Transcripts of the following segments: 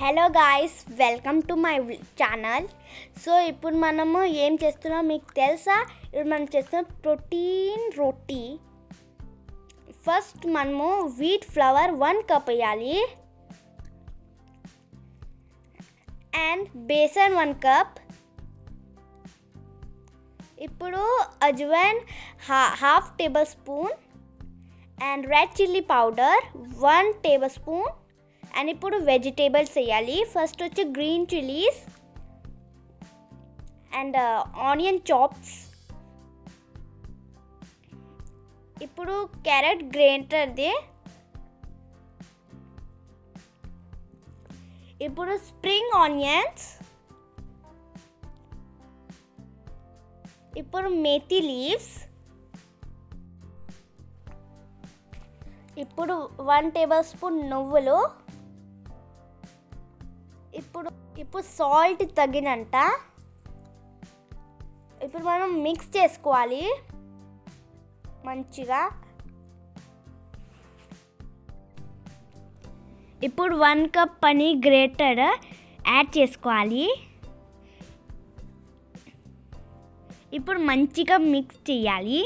Hello guys, welcome to my channel. So ఇప్పుడు మనము ఏం చేస్తున్నాం మీకు తెలుసా? ఇప్పుడు మనం చేస్తున్నాం ప్రోటీన్ రోటీ. ఫస్ట్ మనము వీట్ ఫ్లవర్ 1 కప్ వేయాలి అండ్ బేసన్ 1 కప్. ఇప్పుడు ajwain half table spoon and red chilli powder 1 table spoon. And ఇప్పుడు వెజిటేబుల్స్ వేయాలి. ఫస్ట్ వచ్చి green chillies and onion chops. ఇప్పుడు క్యారెట్ గ్రేటర్ది. ఇప్పుడు స్ప్రింగ్ ఆనియన్స్. ఇప్పుడు మేథీ లీవ్స్. ఇప్పుడు 1 టేబుల్ స్పూన్ నువ్వులు. ఇప్పుడు సాల్ట్ తగినంత. ఇప్పుడు మనం మిక్స్ చేసుకోవాలి మంచిగా. ఇప్పుడు 1 కప్ పనీర్ గ్రేటెడ్ యాడ్ చేసుకోవాలి. ఇప్పుడు మంచిగా మిక్స్ చేయాలి.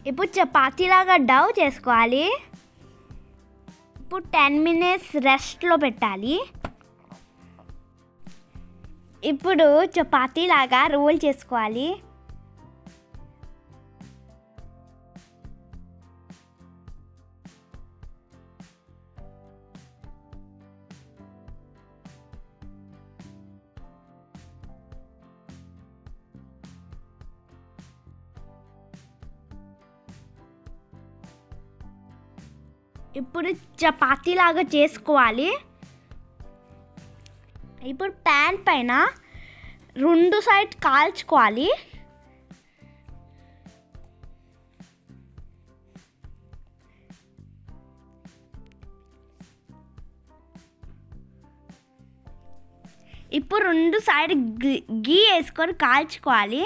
ఇప్పుడు చపాతీలాగా డౌ చేసుకోవాలి. ఇప్పుడు 10 మినిట్స్ రెస్ట్లో పెట్టాలి. ఇప్పుడు చపాతీలాగా రోల్ చేసుకోవాలి. ఇప్పుడు చపాతీలాగా చేసుకోవాలి. ఇప్పుడు ప్యాన్ పైన 2 సైడ్ కాల్చుకోవాలి. ఇప్పుడు 2 సైడ్ గీ వేసుకొని కాల్చుకోవాలి.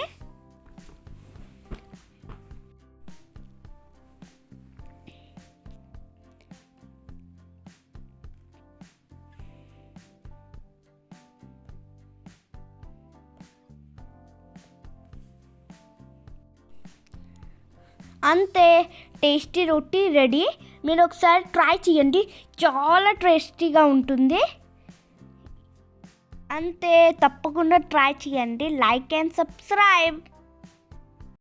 అంతే, టేస్టీ రోటీ రెడీ. మీరు ఒకసారి ట్రై చేయండి, చాలా టేస్టీగా ఉంటుంది. అంతే, తప్పకుండా ట్రై చేయండి. Like and subscribe.